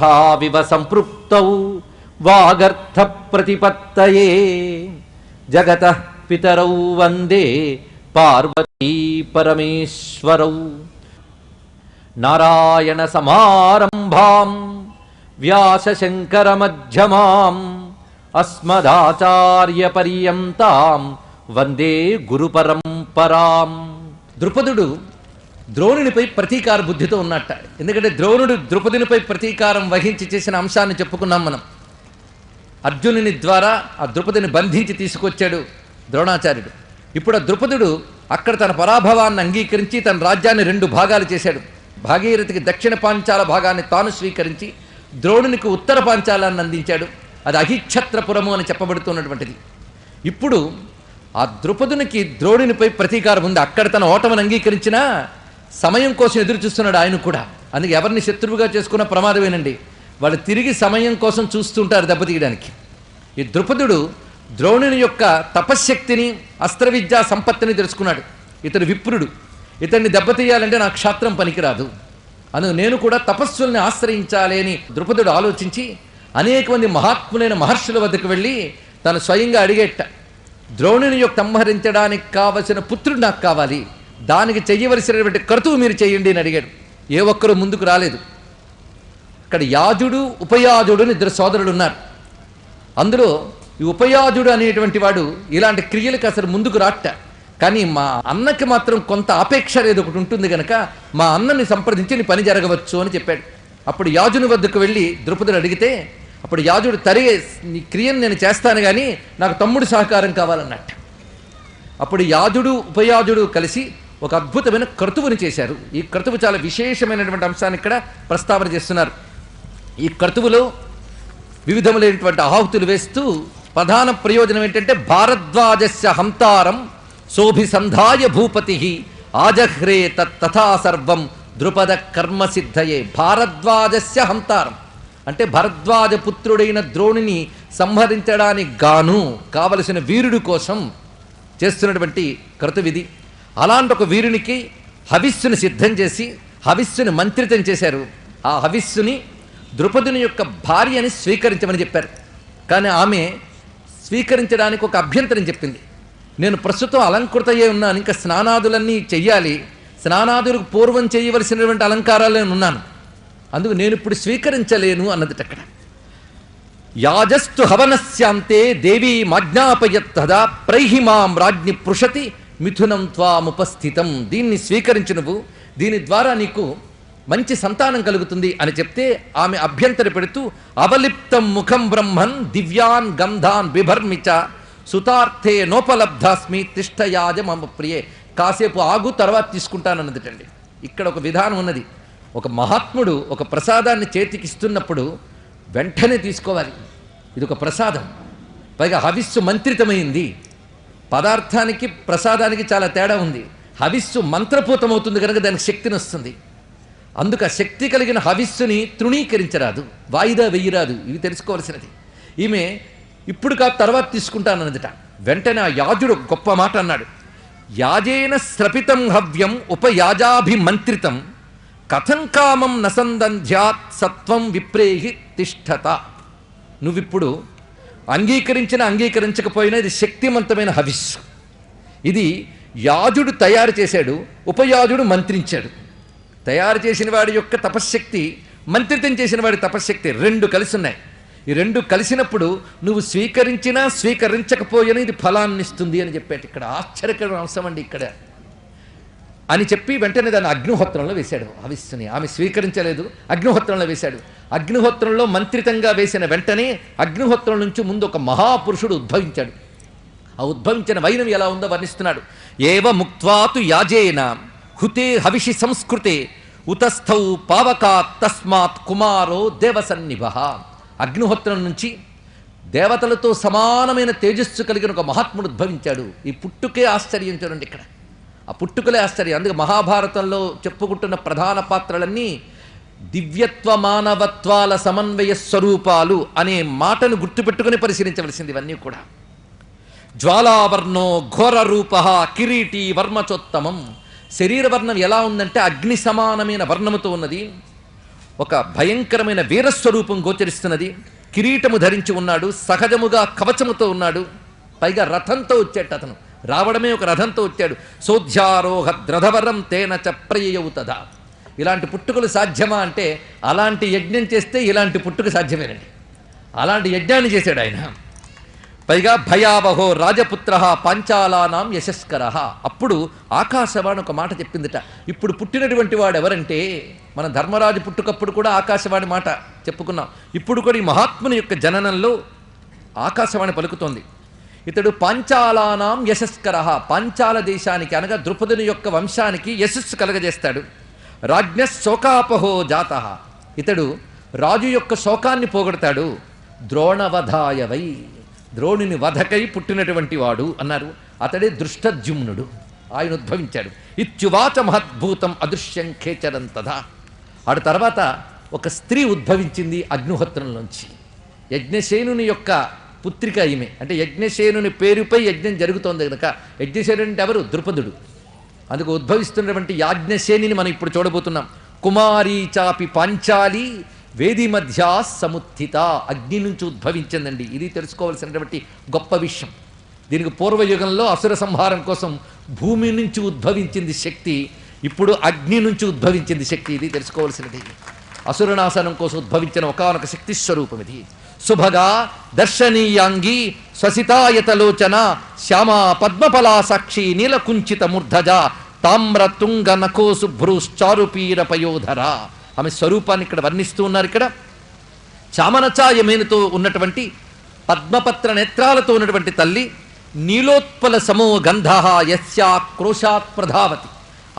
స్పర్ధావివ సంపృక్తౌ వాగర్థ ప్రతిపత్తయే జగతః పితరౌ వందే పార్వతీ పరమేశ్వరౌ. నారాయణ సమారంభాం వ్యాసశంకర మధ్యమాం అస్మదాచార్య పర్యంతాం వందే గురు పరంపరాం. ద్రుపదుడు ద్రోణునిపై ప్రతీకార బుద్ధితో ఉన్నట్ట. ఎందుకంటే ద్రోణుడు ద్రుపదునిపై ప్రతీకారం వహించి చేసిన అంశాన్ని చెప్పుకున్నాం మనం. అర్జునుని ద్వారా ఆ ద్రుపదుని బంధించి తీసుకొచ్చాడు ద్రోణాచార్యుడు. ఇప్పుడు ఆ ద్రుపదుడు అక్కడ తన పరాభవాన్ని అంగీకరించి తన రాజ్యాన్ని 2 భాగాలు చేశాడు. భాగీరథికి దక్షిణ పాంచాల భాగాన్ని తాను స్వీకరించి ద్రోణునికి ఉత్తర పాంచాలాన్ని అందించాడు. అది అహిక్షత్రపురము అని చెప్పబడుతున్నటువంటిది. ఇప్పుడు ఆ ద్రుపదునికి ద్రోణునిపై ప్రతీకారం ఉంది. అక్కడ తన ఓటమిని అంగీకరించినా సమయం కోసం ఎదురు చూస్తున్నాడు ఆయన కూడా. అందుకే ఎవరిని శత్రువుగా చేసుకున్న ప్రమాదమేనండి. వాళ్ళు తిరిగి సమయం కోసం చూస్తుంటారు దెబ్బతీయడానికి. ఈ ద్రుపదుడు ద్రోణుని యొక్క తపశ్శక్తిని అస్త్ర విద్యా సంపత్తిని తెలుసుకున్నాడు. ఇతడు విప్రుడు, ఇతన్ని దెబ్బతీయాలంటే నాకు క్షాత్రం పనికిరాదు, అందుకు నేను కూడా తపస్సుల్ని ఆశ్రయించాలి అని ద్రుపదుడు ఆలోచించి అనేక మంది మహాత్ములైన మహర్షుల వద్దకు వెళ్ళి తను స్వయంగా అడిగేట, ద్రోణుని యొక్క సంహరించడానికి కావలసిన పుత్రుడు నాకు కావాలి, దానికి చెయ్యవలసినటువంటి క్రతువు మీరు చేయండి అని అడిగాడు. ఏ ఒక్కరూ ముందుకు రాలేదు. ఇక్కడ యాజుడు ఉపయాజుడు అని 2 సోదరులు ఉన్నారు. అందులో ఈ ఉపయాజుడు అనేటువంటి వాడు ఇలాంటి క్రియలకు అసలు ముందుకు రాట. కానీ మా అన్నకి మాత్రం కొంత అపేక్ష లేదు, ఒకటి ఉంటుంది కనుక మా అన్నని సంప్రదించి నీ పని జరగవచ్చు అని చెప్పాడు. అప్పుడు యాజుని వద్దకు వెళ్ళి ద్రుపదుడు అడిగితే అప్పుడు యాజుడు నీ క్రియను నేను చేస్తాను కానీ నాకు తమ్ముడు సహకారం కావాలన్నట్టు. అప్పుడు యాజుడు ఉపయాజుడు కలిసి ఒక అద్భుతమైన క్రతువుని చేశారు. ఈ క్రతువు చాలా విశేషమైనటువంటి అంశాన్ని ఇక్కడ ప్రస్తావన చేస్తున్నారు. ఈ క్రతువులో వివిధములైనటువంటి ఆహుతులు వేస్తూ ప్రధాన ప్రయోజనం ఏంటంటే భారద్వాజస్య హంతారం శోభిసంధాయ భూపతి ఆజహ్రే తథా సర్వం ద్రుపద కర్మసిద్ధయే. భారద్వాజస్య హంతారం అంటే భరద్వాజ పుత్రుడైన ద్రోణుని సంహరించడానికి గాను కావలసిన వీరుడు కోసం చేస్తున్నటువంటి క్రతువిధి. అలాంటి ఒక వీరునికి హవిస్సుని సిద్ధం చేసి హవిస్సుని మంత్రితం చేశారు. ఆ హవిస్సుని ద్రుపదుని యొక్క భార్యని స్వీకరించమని చెప్పారు. కానీ ఆమె స్వీకరించడానికి ఒక అభ్యంతరం చెప్పింది. నేను ప్రస్తుతం అలంకృతయ్యే ఉన్నాను, ఇంకా స్నానాదులన్నీ చెయ్యాలి, స్నానాదులకు పూర్వం చేయవలసినటువంటి అలంకారాలే ఉన్నాను, అందుకు నేను ఇప్పుడు స్వీకరించలేను అన్నది. అక్కడ యాజస్తు హవనస్యాంతే దేవీ మాజ్ఞాపయత్తదా ప్రైహిమాం రాజ్ఞి పృషతి మిథునం త్వాముపస్థితం. దీన్ని స్వీకరించి నువ్వు, దీని ద్వారా నీకు మంచి సంతానం కలుగుతుంది అని చెప్తే ఆమె అభ్యంతర పెడుతూ అవలిప్తం ముఖం బ్రహ్మన్ దివ్యాన్ గంధాన్ బిభర్మిచ సుతార్థే నోపలబ్ధాస్మి తిష్టయాజ మమ ప్రియే. కాసేపు ఆగు, తర్వాత తీసుకుంటానన్నదిటండి. ఇక్కడ ఒక విధానం ఉన్నది. ఒక మహాత్ముడు ఒక ప్రసాదాన్ని చేతికిస్తున్నప్పుడు వెంటనే తీసుకోవాలి. ఇది ఒక ప్రసాదం, పైగా హవిస్సు మంత్రితమైంది. పదార్థానికి ప్రసాదానికి చాలా తేడా ఉంది. హవిస్సు మంత్రపూతమవుతుంది కనుక దానికి శక్తిని వస్తుంది. అందుకు ఆ శక్తి కలిగిన హవిస్సుని తృణీకరించరాదు, వాయిదా వెయ్యరాదు. ఇవి తెలుసుకోవాల్సినది. ఈమె ఇప్పుడు కాదు తర్వాత తీసుకుంటానన్నదిట. వెంటనే ఆ యాజుడు గొప్ప మాట అన్నాడు. యాజేన స్రపితం హవ్యం ఉపయాజాభిమంత్రితం కథం కామం నసందంధ్యాత్ సత్వం విప్రేహి తిష్టత. నువ్విప్పుడు అంగీకరించినా అంగీకరించకపోయినా ఇది శక్తివంతమైన హవిస్సు. ఇది యాజుడు తయారు చేశాడు, ఉపయాజుడు మంత్రించాడు. తయారు చేసిన వాడి యొక్క తపశ్శక్తి, మంత్రితం చేసిన వాడి తపశ్శక్తి 2 కలిసి ఉన్నాయి. ఈ 2 కలిసినప్పుడు నువ్వు స్వీకరించినా స్వీకరించకపోయినా ఇది ఫలాన్ని ఇస్తుంది అని చెప్పాడు. ఇక్కడ ఆశ్చర్యకరమైన అంశం అండి ఇక్కడ అని చెప్పి వెంటనే దాన్ని అగ్నిహోత్రంలో వేశాడు హవిస్సుని. ఆమె స్వీకరించలేదు, అగ్నిహోత్రంలో వేశాడు. అగ్నిహోత్రంలో మంత్రితంగా వేసిన వెంటనే అగ్నిహోత్రం నుంచి ముందు ఒక మహాపురుషుడు ఉద్భవించాడు. ఆ ఉద్భవించిన వైనం ఎలా ఉందో వర్ణిస్తున్నాడు. ఏవ ముక్త్వాతు యాజేన హుతే హవిషి సంస్కృతే ఉతస్థౌ పావకాత్ తస్మాత్ కుమారో దేవసన్నిభ. అగ్నిహోత్రం నుంచి దేవతలతో సమానమైన తేజస్సు కలిగిన ఒక మహాత్ముడు ఉద్భవించాడు. ఈ పుట్టుకే ఆశ్చర్యం చూడండి. ఇక్కడ ఆ పుట్టుకలే ఆశ్చర్యం. అందుకే మహాభారతంలో చెప్పుకుంటున్న ప్రధాన పాత్రలన్నీ దివ్యత్వ మానవత్వాల సమన్వయ స్వరూపాలు అనే మాటను గుర్తుపెట్టుకుని పరిశీలించవలసింది. ఇవన్నీ కూడా జ్వాలావర్ణో ఘోర రూప కిరీటి వర్మచోత్తమం. శరీర వర్ణం ఎలా ఉందంటే అగ్ని సమానమైన వర్ణముతో ఉన్నది. ఒక భయంకరమైన వీరస్వరూపం గోచరిస్తున్నది. కిరీటము ధరించి ఉన్నాడు, సహజముగా కవచముతో ఉన్నాడు, పైగా రథంతో వచ్చాడు. అతను రావడమే ఒక రథంతో వచ్చాడు. సోధ్యారోహ ద్రధవరం తేన చప్రయవుతదా. ఇలాంటి పుట్టుకలు సాధ్యమా అంటే అలాంటి యజ్ఞం చేస్తే ఇలాంటి పుట్టుక సాధ్యమేనండి. అలాంటి యజ్ఞాన్ని చేశాడు ఆయన. పైగా భయావహో రాజపుత్ర పాంచాలానాం యశస్కర. అప్పుడు ఆకాశవాణి ఒక మాట చెప్పిందిట. ఇప్పుడు పుట్టినటువంటి వాడు ఎవరంటే, మన ధర్మరాజు పుట్టుకప్పుడు కూడా ఆకాశవాణి మాట చెప్పుకున్నాం. ఇప్పుడు కూడా ఈ మహాత్ముని యొక్క జననంలో ఆకాశవాణి పలుకుతోంది. ఇతడు పాంచాలానాం యశస్కర. పాంచాల దేశానికి అనగా ద్రుపదుని యొక్క వంశానికి యశస్సు కలగజేస్తాడు. రాజ్ఞ శోకాపహో జాత. ఇతడు రాజు యొక్క శోకాన్ని పోగొడతాడు. ద్రోణవధాయవై, ద్రోణుని వధకై పుట్టినటువంటి వాడు అన్నారు. అతడే దృష్టద్యుమ్నుడు. ఆయన ఉద్భవించాడు. ఇత్యువాచ మహద్భూతం అదృశ్యం ఖేచరంతదా. ఆడ తర్వాత ఒక స్త్రీ ఉద్భవించింది అగ్నిహోత్రంలోంచి. యజ్ఞసేనుని యొక్క పుత్రిక ఈమె. అంటే యజ్ఞసేనుని పేరుపై యజ్ఞం జరుగుతోంది కనుక యజ్ఞసేనుడు అంటే ఎవరు? ద్రుపదుడు. అందుకు ఉద్భవిస్తున్నటువంటి యాజ్ఞసేనిని మనం ఇప్పుడు చూడబోతున్నాం. కుమారీ చాపి పాంచాలి వేది మధ్య సముత్థిత. అగ్ని నుంచి ఉద్భవించిందండి. ఇది తెలుసుకోవాల్సినటువంటి గొప్ప విషయం. దీనికి పూర్వయుగంలో అసుర సంహారం కోసం భూమి నుంచి ఉద్భవించింది శక్తి, ఇప్పుడు అగ్ని నుంచి ఉద్భవించింది శక్తి. ఇది తెలుసుకోవాల్సినది. అసురనాశనం కోసం ఉద్భవించిన ఒకానొక శక్తి స్వరూపం ఇది. శుభగా దర్శనీయాంగి స్వసితాయతలోచన శ్యామా పద్మఫలా సాక్షి నీలకుంచిత మూర్ధజ తామ్ర తుంగ నఖో శుభ్రుశ్చారుపీర పయోధర. ఆమె స్వరూపాన్ని ఇక్కడ వర్ణిస్తూ ఉన్నారు. ఇక్కడ చామనచాయమేనుతో ఉన్నటువంటి పద్మపత్ర నేత్రాలతో ఉన్నటువంటి తల్లి. నీలోత్పల సమో గంధ యస్యా క్రోశాత్ ప్రధావతి.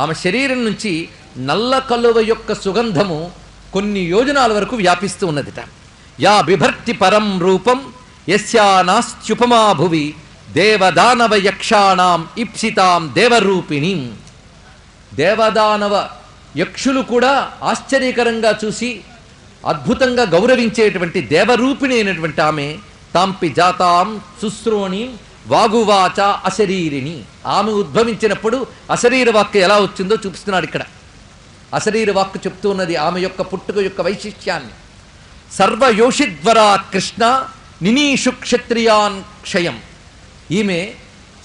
ఆమె శరీరం నుంచి నల్ల కలువ యొక్క సుగంధము కొన్ని యోజనాల వరకు వ్యాపిస్తూ ఉన్నదిట. యా బిభర్తి పరం రూపం యస్యా నాస్త్యుపమా భువి దేవదానవ యక్షాణం ఇప్సితాం దేవరూపిణి. దేవదానవ యక్షులు కూడా ఆశ్చర్యకరంగా చూసి అద్భుతంగా గౌరవించేటువంటి దేవరూపిణి అయినటువంటి ఆమె. తాంపి జాతాం శుశ్రోణి వాగువాచ అశరీరిణి. ఆమె ఉద్భవించినప్పుడు అశరీర వాక్కు ఎలా వచ్చిందో చూపిస్తున్నాడు ఇక్కడ. అశరీర వాక్కు చెప్తూ ఉన్నది ఆమె యొక్క పుట్టుక యొక్క వైశిష్ట్యాన్ని. సర్వయోషిద్వరా కృష్ణ నినీషు క్షత్రియాన్ క్షయం. ఈమె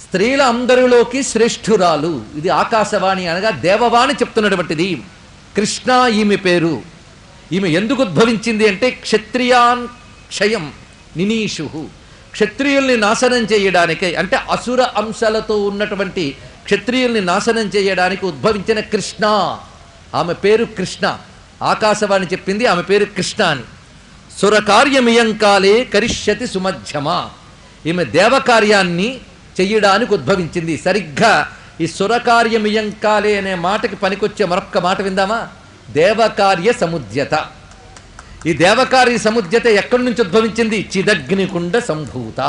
స్త్రీల అందరిలోకి శ్రేష్ఠురాలు. ఇది ఆకాశవాణి అనగా దేవవాణి చెప్తున్నటువంటిది. కృష్ణ ఈమె పేరు. ఈమె ఎందుకు ఉద్భవించింది అంటే క్షత్రియాన్ క్షయం నినీషు. క్షత్రియుల్ని నాశనం చేయడానికే, అంటే అసుర అంశాలతో ఉన్నటువంటి క్షత్రియుల్ని నాశనం చేయడానికి ఉద్భవించిన కృష్ణ. ఆమె పేరు కృష్ణ. ఆకాశవాణి చెప్పింది ఆమె పేరు కృష్ణ అని. సురకార్యమియంకాలే కరిష్యతి సుమధ్యమ. ఈమె దేవకార్యాన్ని చెయ్యడానికి ఉద్భవించింది. సరిగ్గా ఈ సురకార్యమియంకాలే అనే మాటకి పనికొచ్చే మరొక్క మాట విందామా? దేవకార్య సముద్యత. ఈ దేవకార్య సముద్యత ఎక్కడి నుంచి ఉద్భవించింది? చిదగ్నికుండ సంభూత.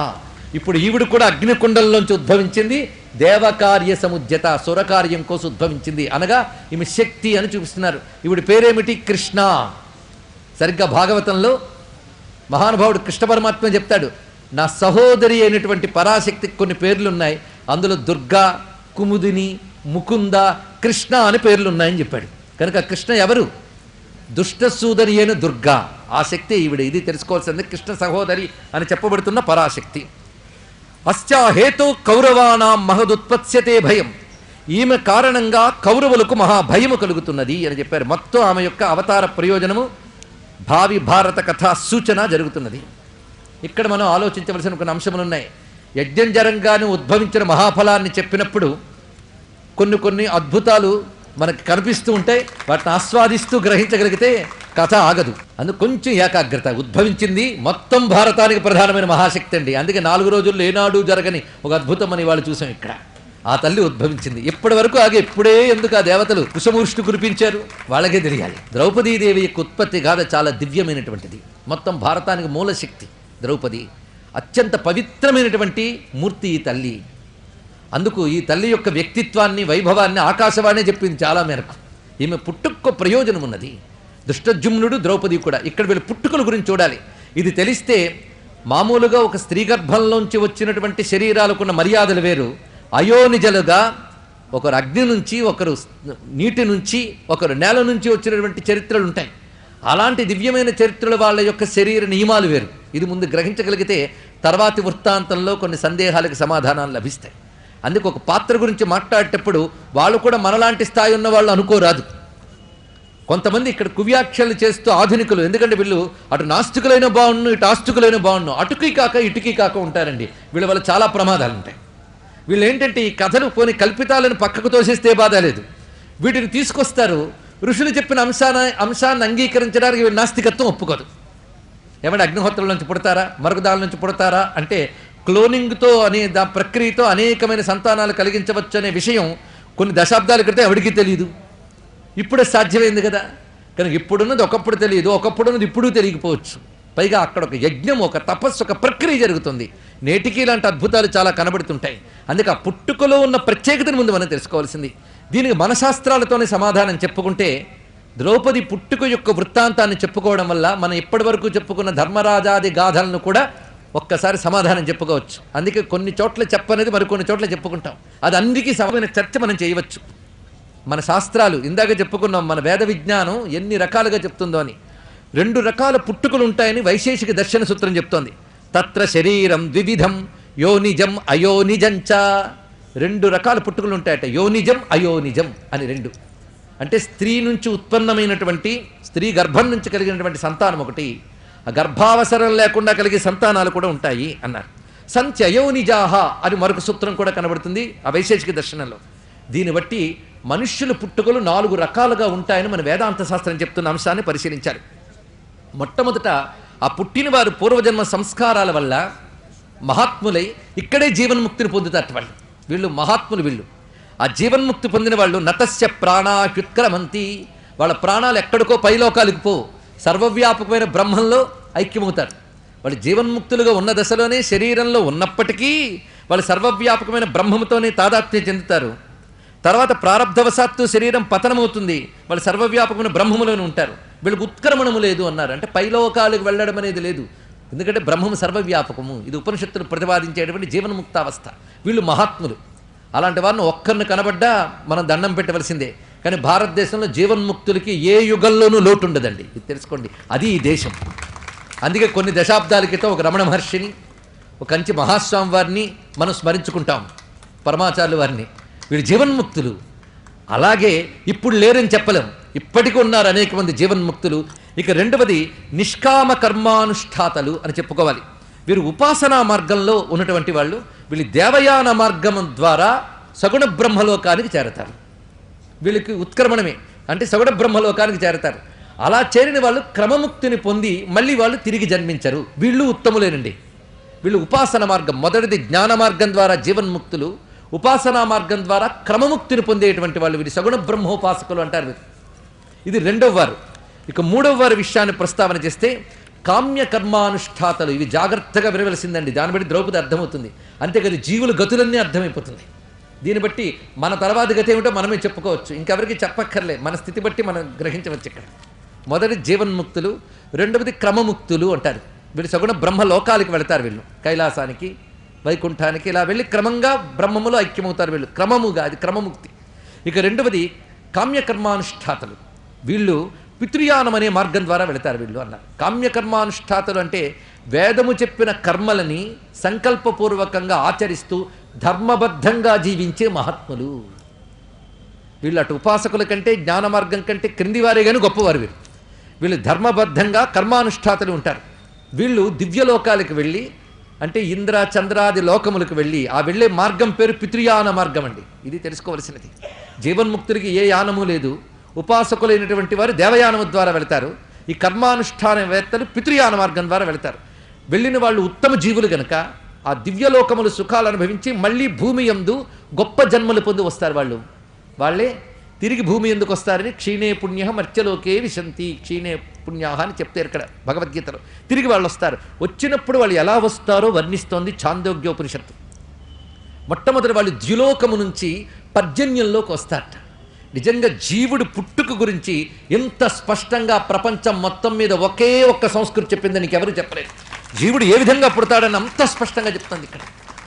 ఇప్పుడు ఈవిడు కూడా అగ్నికుండంలోంచి ఉద్భవించింది. దేవకార్య సముద్యత, సురకార్యం కోసం ఉద్భవించింది అనగా ఈమె శక్తి అని చూపిస్తున్నారు. ఈవిడి పేరేమిటి? కృష్ణ. సరిగ్గా భాగవతంలో మహానుభావుడు కృష్ణ పరమాత్మ చెప్తాడు, నా సహోదరి అయినటువంటి పరాశక్తికి కొన్ని పేర్లున్నాయి, అందులో దుర్గా, కుముదిని, ముకుంద, కృష్ణ అని పేర్లున్నాయని చెప్పాడు. కనుక కృష్ణ ఎవరు? దుష్టసూదరి అయిన దుర్గా, ఆ శక్తి ఈవిడ. ఇది తెలుసుకోవాల్సింది. కృష్ణ సహోదరి అని చెప్పబడుతున్న పరాశక్తి. అస్యా హేతు కౌరవానాం మహదుత్పత్స్యతే భయం. ఈమె కారణంగా కౌరవులకు మహాభయము కలుగుతున్నది అని చెప్పారు. మొత్తం ఆమె యొక్క అవతార ప్రయోజనము భావి భారత కథా సూచన జరుగుతున్నది. ఇక్కడ మనం ఆలోచించవలసిన కొన్ని అంశములు ఉన్నాయి. యజ్ఞం జరంగానే ఉద్భవించిన మహాఫలాన్ని చెప్పినప్పుడు కొన్ని అద్భుతాలు మనకు కనిపిస్తూ ఉంటాయి. వాటిని ఆస్వాదిస్తూ గ్రహించగలిగితే కథ ఆగదు. అందుకు కొంచెం ఏకాగ్రత. ఉద్భవించింది మొత్తం భారతానికి ప్రధానమైన మహాశక్తి అండి. అందుకే 4 రోజుల్లో ఏనాడు జరగని ఒక అద్భుతం అని వాళ్ళు చూసాం. ఇక్కడ ఆ తల్లి ఉద్భవించింది. ఇప్పటి వరకు ఆగే ఇప్పుడే ఎందుకు ఆ దేవతలు కుశమూష్టి కురిపించారు వాళ్ళకే తెలియాలి. ద్రౌపదీదేవి యొక్క ఉత్పత్తి గాథ చాలా దివ్యమైనటువంటిది. మొత్తం భారతానికి మూలశక్తి ద్రౌపది. అత్యంత పవిత్రమైనటువంటి మూర్తి ఈ తల్లి. అందుకు ఈ తల్లి యొక్క వ్యక్తిత్వాన్ని, వైభవాన్ని ఆకాశవాణి చెప్పింది చాలా మేరకు. ఈమె పుట్టుకు ప్రయోజనం ఉన్నది. దుష్టజుమ్నుడు, ద్రౌపది కూడా. ఇక్కడ వీళ్ళ పుట్టుకల గురించి చూడాలి. ఇది తెలిస్తే మామూలుగా ఒక స్త్రీ గర్భంలోంచి వచ్చినటువంటి శరీరాలకున్న మర్యాదలు వేరు. అయోనిజలుగా ఒకరు అగ్ని నుంచి, ఒకరు నీటి నుంచి, ఒకరు నేల నుంచి వచ్చినటువంటి చరిత్రలు ఉంటాయి. అలాంటి దివ్యమైన చరిత్రల వాళ్ళ యొక్క శరీర నియమాలు వేరు. ఇది ముందు గ్రహించగలిగితే తర్వాతి వృత్తాంతంలో కొన్ని సందేహాలకు సమాధానాలు లభిస్తాయి. అందుకు ఒక పాత్ర గురించి మాట్లాడేటప్పుడు వాళ్ళు కూడా మనలాంటి స్థాయి ఉన్న వాళ్ళు అనుకోరాదు. కొంతమంది ఇక్కడ కువ్యాఖ్యలు చేస్తూ ఆధునికులు, ఎందుకంటే వీళ్ళు అటు నాస్తికులైన బాగుండు, ఇటు ఆస్తికులైన బాగుండు, అటుకి కాక ఇటుకి కాక ఉంటారండి. వీళ్ళ వల్ల చాలా ప్రమాదాలు ఉంటాయి. వీళ్ళు ఏంటంటే ఈ కథలు కొన్ని కల్పితాలను పక్కకు తోసేస్తే బాధ లేదు, వీటిని తీసుకొస్తారు. ఋషులు చెప్పిన అంశాన్ని అంగీకరించడానికి వీళ్ళు నాస్తికత్వం ఒప్పుకోదు. ఏమంటే అగ్నిహోత్రుల నుంచి పుడతారా, మరుగుదాల నుంచి పుడతారా అంటే క్లోనింగ్తో అనే ప్రక్రియతో అనేకమైన సంతానాలు కలిగించవచ్చు అనే విషయం కొన్ని దశాబ్దాల క్రితం ఎవరికీ తెలియదు. ఇప్పుడే సాధ్యమైంది కదా. కనుక ఇప్పుడున్నది ఒకప్పుడు తెలియదు, ఒకప్పుడున్నది ఇప్పుడు తెలియకపోవచ్చు. పైగా అక్కడ ఒక యజ్ఞం, ఒక తపస్సు, ఒక ప్రక్రియ జరుగుతుంది. నేటికి ఇలాంటి అద్భుతాలు చాలా కనబడుతుంటాయి. అందుకే ఆ పుట్టుకలో ఉన్న ప్రత్యేకతను ముందు మనం తెలుసుకోవాల్సింది. దీనికి మనశాస్త్రాలతోనే సమాధానం చెప్పుకుంటే, ద్రౌపది పుట్టుక యొక్క వృత్తాంతాన్ని చెప్పుకోవడం వల్ల మనం ఇప్పటి వరకు చెప్పుకున్న ధర్మరాజాది గాథలను కూడా ఒక్కసారి సమాధానం చెప్పుకోవచ్చు. అందుకే కొన్ని చోట్ల చెప్పనేది మరికొన్ని చోట్ల చెప్పుకుంటాం. అది అందరికీ సమమైన చర్చ మనం చేయవచ్చు. మన శాస్త్రాలు ఇందాక చెప్పుకున్నాం, మన వేద విజ్ఞానం ఎన్ని రకాలుగా చెప్తుందో అని. 2 రకాల పుట్టుకలు ఉంటాయని వైశేషిక దర్శన సూత్రం చెప్తోంది. తత్ర శరీరం ద్వివిధం యోనిజం అయోనిజంచ. 2 రకాల పుట్టుకలు ఉంటాయట, యోనిజం అయోనిజం అని 2. అంటే స్త్రీ నుంచి ఉత్పన్నమైనటువంటి, స్త్రీ గర్భం నుంచి కలిగినటువంటి సంతానం ఒకటి, ఆ గర్భావసరం లేకుండా కలిగే సంతానాలు కూడా ఉంటాయి అన్నారు. సంత్యయోనిజాహ అని మరొక సూత్రం కూడా కనబడుతుంది ఆ వైశేషిక దర్శనంలో. దీన్ని బట్టి మనుష్యుల పుట్టుకలు 4 రకాలుగా ఉంటాయని మన వేదాంత శాస్త్రం చెప్తున్న అంశాన్ని పరిశీలించాలి. మొట్టమొదట ఆ పుట్టిన వారు పూర్వజన్మ సంస్కారాల వల్ల మహాత్ములై ఇక్కడే జీవన్ముక్తిని పొందుతారట. వీళ్ళు మహాత్ములు. వీళ్ళు ఆ జీవన్ముక్తి పొందిన వాళ్ళు నతస్య ప్రాణాహ్యుత్క్రమంతి. వాళ్ళ ప్రాణాలు ఎక్కడికో పైలోకాలకు పో, సర్వవ్యాపకమైన బ్రహ్మంలో ఐక్యమవుతారు. వాళ్ళు జీవన్ముక్తులుగా ఉన్న దశలోనే శరీరంలో ఉన్నప్పటికీ వాళ్ళు సర్వవ్యాపకమైన బ్రహ్మముతోనే తాదాత్మ్యం చెందుతారు. తర్వాత ప్రారబ్ధవశాత్తు శరీరం పతనమవుతుంది, వాళ్ళు సర్వవ్యాపకమైన బ్రహ్మములోనే ఉంటారు. వీళ్ళకి ఉత్క్రమణము లేదు అన్నారు. అంటే పైలోకాలకు వెళ్ళడం అనేది లేదు, ఎందుకంటే బ్రహ్మము సర్వవ్యాపకము. ఇది ఉపనిషత్తులు ప్రతిపాదించేటువంటి జీవన్ముక్తావస్థ. వీళ్ళు మహాత్ములు. అలాంటి వారిని ఒక్కరిని కనబడ్డా మనం దండం పెట్టవలసిందే. కానీ భారతదేశంలో జీవన్ముక్తులకి ఏ యుగంలోనూ లోటు ఉండదండి, ఇది తెలుసుకోండి. అది ఈ దేశం. అందుకే కొన్ని దశాబ్దాల క్రితం ఒక రమణ మహర్షిని, ఒక కంచి మహాస్వామి వారిని మనం స్మరించుకుంటాం, పరమాచార్యుల వారిని. వీళ్ళు జీవన్ముక్తులు. అలాగే ఇప్పుడు లేరని చెప్పలేం, ఇప్పటికీ ఉన్నారు అనేక మంది జీవన్ముక్తులు. ఇక రెండవది నిష్కామ కర్మానుష్ఠాతలు అని చెప్పుకోవాలి. వీరు ఉపాసనా మార్గంలో ఉన్నటువంటి వాళ్ళు. వీళ్ళు దేవయాన మార్గం ద్వారా సగుణ బ్రహ్మలోకానికి చేరతారు. వీళ్ళకి ఉత్క్రమణమే, అంటే సగుణ బ్రహ్మలోకానికి చేరతారు. అలా చేరిన వాళ్ళు క్రమముక్తిని పొంది మళ్ళీ వాళ్ళు తిరిగి జన్మించరు. వీళ్ళు ఉత్తములేనండి. వీళ్ళు ఉపాసన మార్గం, మొదటిది జ్ఞాన మార్గం ద్వారా జీవన్ముక్తులు, ఉపాసనా మార్గం ద్వారా క్రమముక్తిని పొందేటువంటి వాళ్ళు వీరు సగుణ బ్రహ్మోపాసకులు అంటారు వీరు. ఇది రెండవ వారు. ఇక మూడవ వారి విషయాన్ని ప్రస్తావన చేస్తే కామ్య కర్మానుష్ఠాతలు. ఇవి జాగ్రత్తగా వినవలసిందండి, దాన్ని బట్టి ద్రౌపది అర్థమవుతుంది. అంతేకాదు జీవుల గతులన్నీ అర్థమైపోతుంది. దీన్ని బట్టి మన తర్వాత గతి ఏమిటో మనమే చెప్పుకోవచ్చు, ఇంకెవరికి చెప్పక్కర్లే. మన స్థితి బట్టి మనం గ్రహించవచ్చు. ఇక్కడ మొదటి జీవన్ముక్తులు, రెండవది క్రమముక్తులు అంటారు. వీళ్ళు సగుణ బ్రహ్మ లోకాలకి వెళతారు. వీళ్ళు కైలాసానికి, వైకుంఠానికి ఇలా వెళ్ళి క్రమంగా బ్రహ్మములో ఐక్యమవుతారు. వీళ్ళు క్రమముగా, అది క్రమముక్తి. ఇక రెండవది కామ్యకర్మానుష్ఠాతలు. వీళ్ళు పితృయానం అనే మార్గం ద్వారా వెళతారు వీళ్ళు అన్నారు. కామ్యకర్మానుష్ఠాతలు అంటే వేదము చెప్పిన కర్మలని సంకల్పపూర్వకంగా ఆచరిస్తూ ధర్మబద్ధంగా జీవించే మహాత్ములు వీళ్ళు. అటు ఉపాసకుల కంటే జ్ఞాన మార్గం కంటే క్రిందివారే కానీ గొప్పవారు వీరు. వీళ్ళు ధర్మబద్ధంగా కర్మానుష్ఠాతలు ఉంటారు. వీళ్ళు దివ్యలోకాలకు వెళ్ళి, అంటే ఇంద్ర చంద్రాది లోకములకు వెళ్ళి, ఆ వెళ్ళే మార్గం పేరు పితృయాన మార్గం అండి. ఇది తెలుసుకోవలసినది. జీవన్ముక్తుడికి ఏ యానము లేదు. ఉపాసకులైనటువంటి వారు దేవయానము ద్వారా వెళతారు. ఈ కర్మానుష్ఠానవేత్తలు పితృయాన మార్గం ద్వారా వెళతారు. వెళ్ళిన వాళ్ళు ఉత్తమ జీవులు గనక ఆ దివ్యలోకములు సుఖాలు అనుభవించి మళ్ళీ భూమి యందు గొప్ప జన్మలు పొంది వస్తారు. వాళ్ళే తిరిగి భూమి ఎందుకు వస్తారని క్షీణే పుణ్య మర్త్యలోకే విశంతి, క్షీణే పుణ్యాహ అని చెప్తారు ఇక్కడ భగవద్గీతలో. తిరిగి వాళ్ళు వస్తారు. వచ్చినప్పుడు వాళ్ళు ఎలా వస్తారో వర్ణిస్తోంది ఛాందోగ్యోపనిషత్తు. మొట్టమొదటి వాళ్ళు ద్యులోకము నుంచి పర్జన్యంలోకి వస్తారట. నిజంగా జీవుడు పుట్టుక గురించి ఎంత స్పష్టంగా ప్రపంచం మొత్తం మీద ఒకే ఒక్క సంస్కృతి చెప్పిందని నీకెవరు చెప్పలేదు. జీవుడు ఏ విధంగా పుడతాడని అంత స్పష్టంగా చెప్తుంది ఇక్కడ.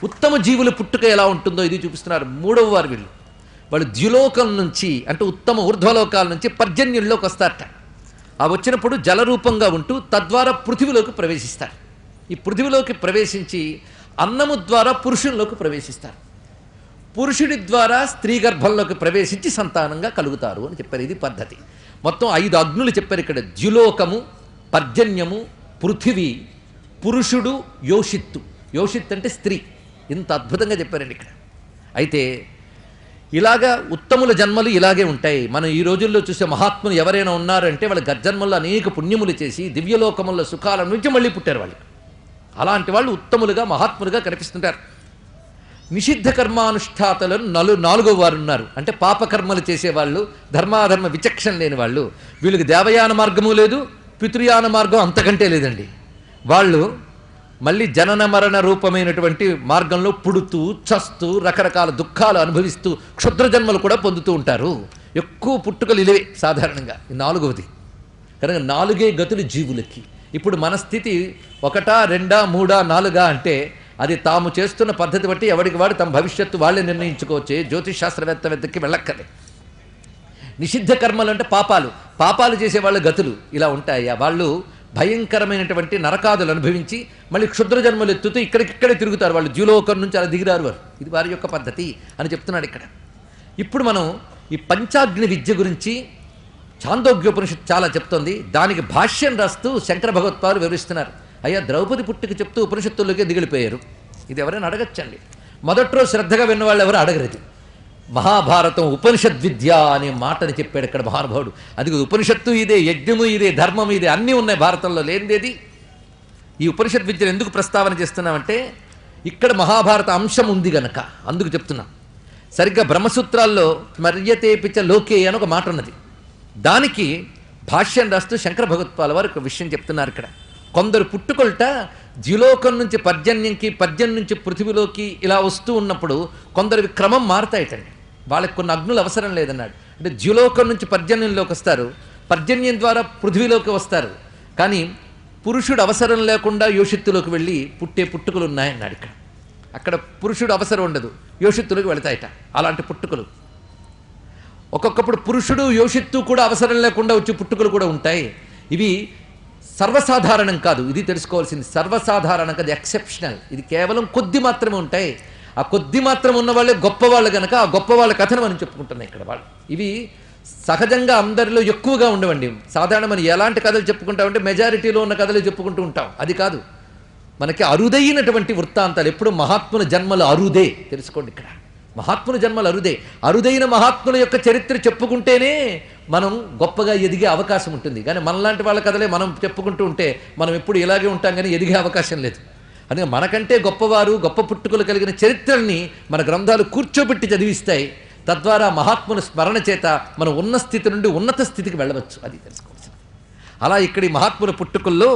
ఉత్తమ జీవుల పుట్టుక ఎలా ఉంటుందో ఇది చూపిస్తున్నారు. మూడవ వారు వీళ్ళు. వాళ్ళు ద్యులోకం నుంచి, అంటే ఉత్తమ ఊర్ధ్వలోకాల నుంచి పర్జన్యుల్లోకి వస్తారట. ఆ ఆ వచ్చినప్పుడు జలరూపంగా ఉంటూ తద్వారా పృథివిలోకి ప్రవేశిస్తారు. ఈ పృథివిలోకి ప్రవేశించి అన్నము ద్వారా పురుషుల్లోకి ప్రవేశిస్తారు. పురుషుడి ద్వారా స్త్రీ గర్భంలోకి ప్రవేశించి సంతానంగా కలుగుతారు అని చెప్పారు. ఇది పద్ధతి. మొత్తం 5 అగ్నులు చెప్పారు ఇక్కడ. ద్యులోకము, పర్జన్యము, పృథివీ, పురుషుడు, యోషిత్తు. యోషిత్ అంటే స్త్రీ. ఇంత అద్భుతంగా చెప్పారండి ఇక్కడ. అయితే ఇలాగా ఉత్తముల జన్మలు ఇలాగే ఉంటాయి. మనం ఈ రోజుల్లో చూసే మహాత్ములు ఎవరైనా ఉన్నారంటే వాళ్ళ గర్జన్మల్లో అనేక పుణ్యములు చేసి దివ్యలోకముల సుఖాల నుంచి మళ్ళీ పుట్టారు వాళ్ళు. అలాంటి వాళ్ళు ఉత్తములుగా మహాత్ములుగా కనిపిస్తుంటారు. నిషిద్ధ కర్మానుష్ఠాతలను 4వ వారు ఉన్నారు. అంటే పాపకర్మలు చేసేవాళ్ళు, ధర్మాధర్మ విచక్షణ లేని వాళ్ళు. వీళ్ళకి దేవయాన మార్గము లేదు, పితృయాన మార్గం అంతకంటే లేదండి. వాళ్ళు మళ్ళీ జనన మరణ రూపమైనటువంటి మార్గంలో పుడుతూ చస్తూ రకరకాల దుఃఖాలు అనుభవిస్తూ క్షుద్ర జన్మలు కూడా పొందుతూ ఉంటారు. ఎక్కువ పుట్టుకలు ఇవే సాధారణంగా. 4వది కనుక 4 గతులు జీవులకి. ఇప్పుడు మన స్థితి 1, 2, 3, 4 అంటే అది తాము చేస్తున్న పద్ధతి బట్టి ఎవరికి వాడు తమ భవిష్యత్తు వాళ్ళే నిర్ణయించుకోవచ్చే. జ్యోతిష్ శాస్త్రవేత్తకి వెళ్ళక్కలే. నిషిద్ధ కర్మలు అంటే పాపాలు చేసేవాళ్ళ గతులు ఇలా ఉంటాయి. వాళ్ళు భయంకరమైనటువంటి నరకాదులు అనుభవించి మళ్ళీ క్షుద్ర జన్మలు ఎత్తుతూ ఇక్కడికిక్కడే తిరుగుతారు. వాళ్ళు ద్యులోకం నుంచి అలా దిగిరారు వారు. ఇది వారి యొక్క పద్ధతి అని చెప్తున్నాడు ఇక్కడ. ఇప్పుడు మనం ఈ పంచాగ్ని విద్య గురించి ఛాందోగ్యోపనిషత్తు చాలా చెప్తోంది. దానికి భాష్యం రాస్తూ శంకర భగవత్పాదులు వివరిస్తున్నారు. అయ్యా, ద్రౌపది పుట్టుకి చెప్తూ ఉపనిషత్తుల్లోకే దిగిలిపోయారు. ఇది ఎవరైనా అడగచ్చండి. మొదట్లో శ్రద్ధగా విన్నవాళ్ళు ఎవరు అడగలేదు. మహాభారతం ఉపనిషద్విద్య అనే మాటని చెప్పాడు ఇక్కడ మహానుభావుడు. అది ఉపనిషత్తు ఇదే, యజ్ఞము ఇదే, ధర్మం ఇదే, అన్నీ ఉన్నాయి భారతంలో. లేనిదేది. ఈ ఉపనిషద్ విద్యను ఎందుకు ప్రస్తావన చేస్తున్నామంటే ఇక్కడ మహాభారత అంశం ఉంది గనక అందుకు చెప్తున్నాం. సరిగ్గా బ్రహ్మసూత్రాల్లో స్మర్యతేపిచ లోకే అని ఒక మాట ఉన్నది. దానికి భాష్యం రాస్తూ శంకర భగవత్పాదుల వారు ఒక విషయం చెప్తున్నారు ఇక్కడ. కొందరు పుట్టుకొల్ట ద్యులోకం నుంచి పర్జన్యంకి, పర్జన్యం నుంచి పృథివిలోకి ఇలా వస్తూ ఉన్నప్పుడు కొందరు క్రమం మారుతాయిటండి. వాళ్ళకి కొన్ని అగ్నులు అవసరం లేదన్నాడు. అంటే ద్యులోకం నుంచి పర్జన్యంలోకి వస్తారు, పర్జన్యం ద్వారా పృథివిలోకి వస్తారు. కానీ పురుషుడు అవసరం లేకుండా యోషిత్తులోకి వెళ్ళి పుట్టే పుట్టుకలు ఉన్నాయన్నాడు ఇక్కడ. అక్కడ పురుషుడు అవసరం ఉండదు, యోషిత్తులోకి వెళతాయిట అలాంటి పుట్టుకలు. ఒక్కొక్కప్పుడు పురుషుడు యోషిత్తు కూడా అవసరం లేకుండా వచ్చే పుట్టుకలు కూడా ఉంటాయి. ఇవి సర్వసాధారణం కాదు, ఇది తెలుసుకోవాల్సింది. సర్వసాధారణం కాదు, ఎక్సెప్షనల్. ఇది కేవలం కొద్ది మాత్రమే ఉంటాయి. ఆ కొద్ది మాత్రం ఉన్న వాళ్ళే గొప్పవాళ్ళు కనుక ఆ గొప్ప వాళ్ళ కథను మనం చెప్పుకుంటున్నాం ఇక్కడ. వాళ్ళు ఇవి సహజంగా అందరిలో ఎక్కువగా ఉండవండి. సాధారణ మనం ఎలాంటి కథలు చెప్పుకుంటామంటే మెజారిటీలో ఉన్న కథలు చెప్పుకుంటూ ఉంటాం. అది కాదు, మనకి అరుదైనటువంటి వృత్తాంతాలు. ఎప్పుడు మహాత్ముల జన్మలు అరుదే, తెలుసుకోండి ఇక్కడ. మహాత్ముల జన్మలు అరుదే. అరుదైన మహాత్ముల యొక్క చరిత్ర చెప్పుకుంటేనే మనం గొప్పగా ఎదిగే అవకాశం ఉంటుంది. కానీ మనలాంటి వాళ్ళ కథలే మనం చెప్పుకుంటూ ఉంటే మనం ఎప్పుడు ఇలాగే ఉంటాం, కానీ ఎదిగే అవకాశం లేదు. అందుకే మనకంటే గొప్పవారు, గొప్ప పుట్టుకలు కలిగిన చరిత్రల్ని మన గ్రంథాలు కూర్చోబెట్టి చదివిస్తాయి. తద్వారా మహాత్ముల స్మరణ చేత మనం ఉన్న స్థితి నుండి ఉన్నత స్థితికి వెళ్ళవచ్చు. అది తెలుసుకోవాల్సింది. అలా ఇక్కడి మహాత్ముల పుట్టుకల్లో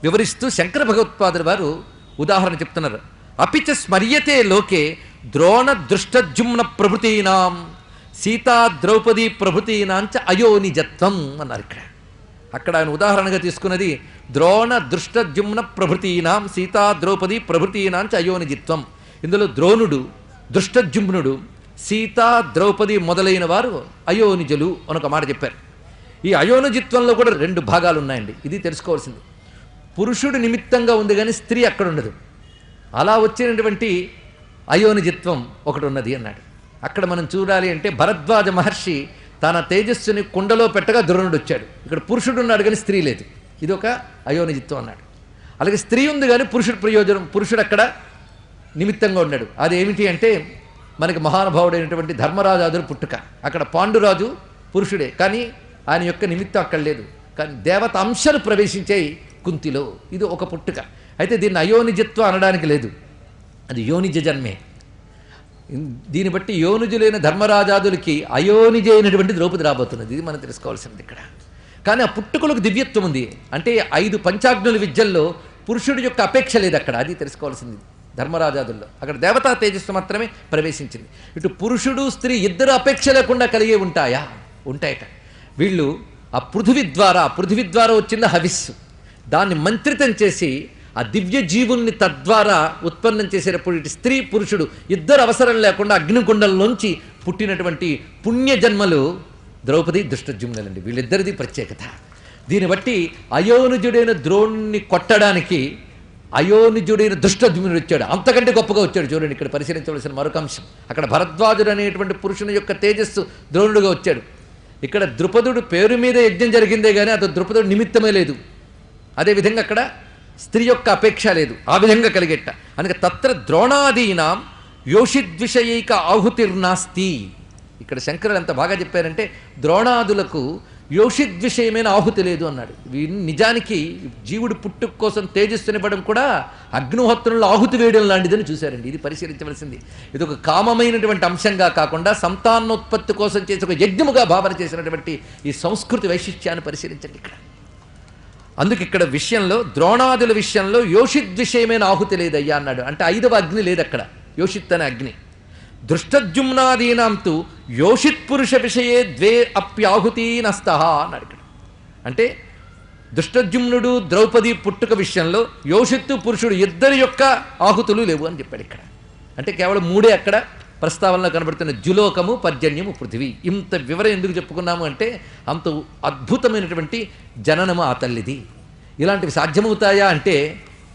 వివరిస్తూ శంకర భగవత్పాదుల వారు ఉదాహరణ చెప్తున్నారు. అపిచ స్మర్యతే లోకే ద్రోణ దృష్టజుమ్న ప్రభృతీనాం సీతా ద్రౌపదీ ప్రభృతీనాంచ అయోనిజత్వం అన్నారు ఇక్కడ. అక్కడ ఆయన ఉదాహరణగా తీసుకున్నది ద్రోణ దృష్టజుమ్న ప్రభృతీనాం సీతా ద్రౌపదీ ప్రభృతీనాంచ అయోనిజిత్వం. ఇందులో ద్రోణుడు, దృష్టజుమ్నుడు, సీతా ద్రౌపది మొదలైన వారు అయోనిజులు అని ఒక మాట చెప్పారు. ఈ అయోనిజిత్వంలో కూడా 2 భాగాలు ఉన్నాయండి. ఇది తెలుసుకోవాల్సింది. పురుషుడు నిమిత్తంగా ఉంది కానీ స్త్రీ అక్కడ ఉండదు. అలా వచ్చినటువంటి అయోనిజిత్వం ఒకటి ఉన్నది అన్నాడు. అక్కడ మనం చూడాలి అంటే భరద్వాజ మహర్షి తన తేజస్సుని కుండలో పెట్టగా ద్రోణుడు వచ్చాడు. ఇక్కడ పురుషుడు ఉన్నాడు కానీ స్త్రీ లేదు. ఇది ఒక అయోనిజిత్వం అన్నాడు. అలాగే స్త్రీ ఉంది కానీ పురుషుడు అక్కడ నిమిత్తంగా ఉన్నాడు. అదేమిటి అంటే మనకి మహానుభావుడైనటువంటి ధర్మరాజాదులు పుట్టుక. అక్కడ పాండురాజు పురుషుడే కానీ ఆయన యొక్క నిమిత్తం అక్కడ లేదు. కానీ దేవత అంశాలు ప్రవేశించాయి కుంతిలో. ఇది ఒక పుట్టుక. అయితే దీన్ని అయోనిజత్వం అనడానికి లేదు, అది యోనిజ జన్మే. దీన్ని బట్టి యోనిజులైన ధర్మరాజాదులకి అయోనిజ అయినటువంటి ద్రౌపది రాబోతున్నది. ఇది మనం తెలుసుకోవాల్సింది ఇక్కడ. కానీ ఆ పుట్టుకలకు దివ్యత్వం ఉంది. అంటే 5 పంచాగ్నుల విద్యల్లో పురుషుడి యొక్క అపేక్ష లేదు అక్కడ. అది తెలుసుకోవాల్సింది. ధర్మరాజాదుల్లో అక్కడ దేవతా తేజస్సు మాత్రమే ప్రవేశించింది. ఇటు పురుషుడు స్త్రీ ఇద్దరు అపేక్ష లేకుండా కలిగే ఉంటాయా? ఉంటాయట. వీళ్ళు ఆ పృథివీ ద్వారా వచ్చిన హవిస్సు దాన్ని మంత్రితం చేసి ఆ దివ్య జీవుల్ని తద్వారా ఉత్పన్నం చేసేటప్పుడు ఇటు స్త్రీ పురుషుడు ఇద్దరు అవసరం లేకుండా అగ్నికుండంలోంచి పుట్టినటువంటి పుణ్యజన్మలు ద్రౌపది దృష్టజుమ్నులండి. వీళ్ళిద్దరిది ప్రత్యేకత. దీన్ని బట్టి అయోనిజుడైన ద్రోణుని కొట్టడానికి అయోనిజుడైన దుష్టద్యుమ్నుడు వచ్చాడు. అంతకంటే గొప్పగా వచ్చాడు. చూడండి, ఇక్కడ పరిశీలించవలసిన మరొక అంశం. అక్కడ భరద్వాజుడు అనేటువంటి పురుషుని యొక్క తేజస్సు ద్రోణుడుగా వచ్చాడు. ఇక్కడ ద్రుపదుడు పేరు మీద యజ్ఞం జరిగిందే కానీ అది ద్రుపదుడు నిమిత్తమే లేదు. అదేవిధంగా అక్కడ స్త్రీ యొక్క అపేక్ష లేదు. ఆ విధంగా కలిగెట్ట. అందుకే తత్ర ద్రోణాదీనాం యోషిద్విషయైక ఆహుతిర్నాస్తి. ఇక్కడ శంకరులు ఎంత బాగా చెప్పారంటే ద్రోణాదులకు యోషిద్విషయమైన ఆహుతి లేదు అన్నాడు. నిజానికి జీవుడు పుట్టుక కోసం తేజస్సునివ్వడం కూడా అగ్నిహోత్రంలో ఆహుతి వేయడం లాంటిదని చూశారండి. ఇది పరిశీలించవలసింది. ఇది ఒక కామమైనటువంటి అంశంగా కాకుండా సంతానోత్పత్తి కోసం చేసి ఒక యజ్ఞముగా భావన చేసినటువంటి ఈ సంస్కృతి వైశిష్ట్యాన్ని పరిశీలించండి ఇక్కడ. అందుకు ఇక్కడ విషయంలో ద్రోణాదుల విషయంలో యోషిద్విషయమైన ఆహుతి లేదయ్యా అన్నాడు. అంటే 5వ అగ్ని లేదు అక్కడ, యోషిత్ అనే అగ్ని. దృష్టద్యుమ్నాదీనాంతు యోషిత్ పురుష విషయే ద్వే అప్యాహుతి నస్త అన్నాడు ఇక్కడ. అంటే దృష్టద్యుమ్నుడు ద్రౌపది పుట్టుక విషయంలో యోషిత్తు పురుషుడు ఇద్దరి యొక్క ఆహుతులు లేవు అని చెప్పాడు ఇక్కడ. అంటే కేవలం 3 అక్కడ ప్రస్తావనలో కనబడుతున్న జులోకము, పర్జన్యము, పృథివీ. ఇంత వివరం ఎందుకు చెప్పుకున్నాము అంటే అంత అద్భుతమైనటువంటి జననము ఆ తల్లిది. ఇలాంటివి సాధ్యమవుతాయా అంటే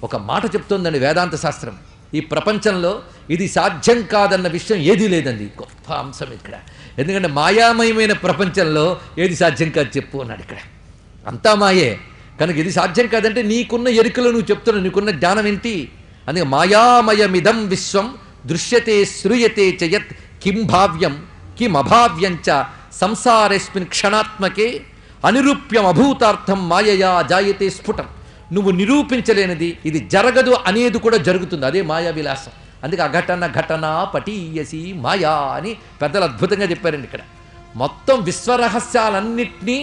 ఒక మాట చెప్తోందండి వేదాంత శాస్త్రం. ఈ ప్రపంచంలో ఇది సాధ్యం కాదన్న విషయం ఏదీ లేదండి. గొప్ప అంశం ఇక్కడ. ఎందుకంటే మాయామయమైన ప్రపంచంలో ఏది సాధ్యం కాదు చెప్పు అన్నాడు ఇక్కడ. అంతా మాయే కనుక ఇది సాధ్యం కాదంటే నీకున్న ఎరుకలో నువ్వు చెప్తున్నావు, నీకున్న జ్ఞానం ఏంటి? అందుకే మాయామయమిదం విశ్వం దృశ్యతే శ్రూయతే చయత్ కిం భావ్యం కిం అభావ్యంచ సంసారేస్మిన్ క్షణాత్మకే అనిరూప్యం అభూతార్థం మాయయా జాయతే స్ఫుటం. నువ్వు నిరూపించలేనిది ఇది జరగదు అనేది కూడా జరుగుతుంది. అదే మాయా విలాసం. అందుకే అఘటన ఘటన పటీయసి మాయా అని పెద్దలు అద్భుతంగా చెప్పారండి ఇక్కడ. మొత్తం విశ్వరహస్యాలన్నింటినీ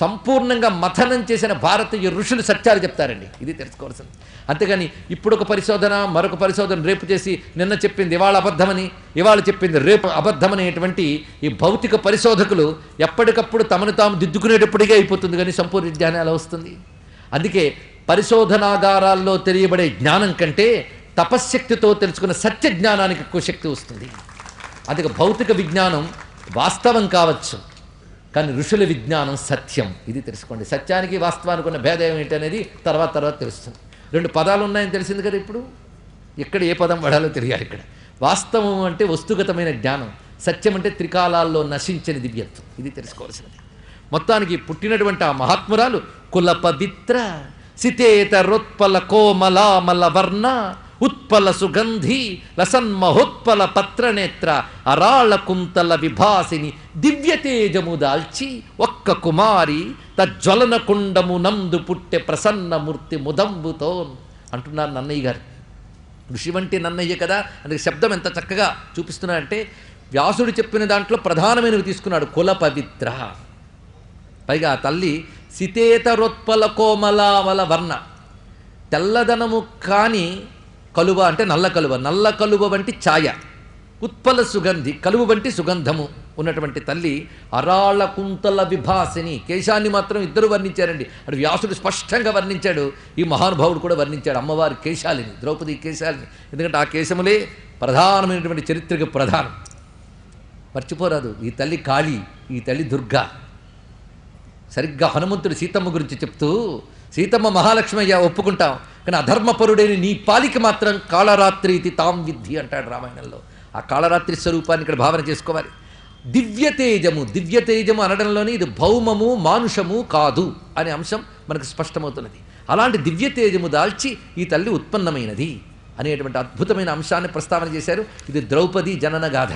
సంపూర్ణంగా మథనం చేసిన భారతీయ ఋషులు సత్యాలు చెప్తారండి. ఇది తెలుసుకోవాల్సింది. అంతేగాని ఇప్పుడు ఒక పరిశోధన మరొక పరిశోధన రేపు చేసి నిన్న చెప్పింది ఇవాళ అబద్ధమని, ఇవాళ చెప్పింది రేపు అబద్ధమనేటువంటి ఈ భౌతిక పరిశోధకులు ఎప్పటికప్పుడు తమను తాము దిద్దుకునేటప్పటికే అయిపోతుంది, కానీ సంపూర్ణ జ్ఞానం ఎలా వస్తుంది? అందుకే పరిశోధనాగారాల్లో తెలియబడే జ్ఞానం కంటే తపశ్శక్తితో తెలుసుకున్న సత్య జ్ఞానానికి ఎక్కువ శక్తి వస్తుంది. అందుకే భౌతిక విజ్ఞానం వాస్తవం కావచ్చు, కానీ ఋషుల విజ్ఞానం సత్యం. ఇది తెలుసుకోండి. సత్యానికి వాస్తవానికి ఉన్న భేదం ఏంటి అనేది తర్వాత తెలుస్తుంది. 2 పదాలు ఉన్నాయని తెలిసింది కదా. ఇప్పుడు ఎక్కడ ఏ పదం పడాలో తెలియాలి. ఇక్కడ వాస్తవం అంటే వస్తుగతమైన జ్ఞానం, సత్యం అంటే త్రికాలాల్లో నశించని దివ్యత్వం. ఇది తెలుసుకోవాల్సినది. మొత్తానికి పుట్టినటువంటి ఆ మహాత్మురాలు కుల పవిత్ర సితేతరోత్పల కోమలామల వర్ణ ఉత్పల సుగంధి లసన్మహోత్పల పత్రనేత్ర అరాళ కుంతల విభాసిని దివ్యతేజము దాల్చి ఒక్క కుమారి తజ్వలన కుండము నందు పుట్టె ప్రసన్నమూర్తి ముదంబుతో అంటున్నారు నన్నయ్య గారు. ఋషి వంటి నన్నయ్య కదా. అందుకే శబ్దం ఎంత చక్కగా చూపిస్తున్నారంటే వ్యాసుడు చెప్పిన దాంట్లో ప్రధానమైనవి తీసుకున్నాడు. కుల పవిత్ర. పైగా ఆ తల్లి సితేతరోత్పల కోమలామల వర్ణ, తెల్లదనము కాని కలువ అంటే నల్ల కలువ, నల్ల కలువ వంటి ఛాయ, ఉత్పల సుగంధి కలువ వంటి సుగంధము ఉన్నటువంటి తల్లి, అరాళ కుంతల విభాసిని. కేశాన్ని మాత్రం ఇద్దరు వర్ణించారండి. అటు వ్యాసుడు స్పష్టంగా వర్ణించాడు, ఈ మహానుభావుడు కూడా వర్ణించాడు అమ్మవారి కేశాలిని, ద్రౌపది కేశాలిని. ఎందుకంటే ఆ కేశములే ప్రధానమైనటువంటి చరిత్రకు ప్రధానం. మర్చిపోరాదు. ఈ తల్లి కాళీ, ఈ తల్లి దుర్గా. సరిగ్గా హనుమంతుడు సీతమ్మ గురించి చెప్తూ సీతమ్మ మహాలక్ష్మి అయ్యా ఒప్పుకుంటాం, కానీ అధర్మపరుడైన నీ పాలికి మాత్రం కాళరాత్రి ఇది తాం విద్ధి అంటాడు రామాయణంలో. ఆ కాళరాత్రి స్వరూపాన్ని ఇక్కడ భావన చేసుకోవాలి. దివ్యతేజము, దివ్యతేజము అనడంలోనే ఇది భౌమము మానుషము కాదు అనే అంశం మనకు స్పష్టమవుతున్నది. అలాంటి దివ్యతేజము దాల్చి ఈ తల్లి ఉత్పన్నమైనది అనేటువంటి అద్భుతమైన అంశాన్ని ప్రస్తావన చేశారు. ఇది ద్రౌపది జనన గాథ.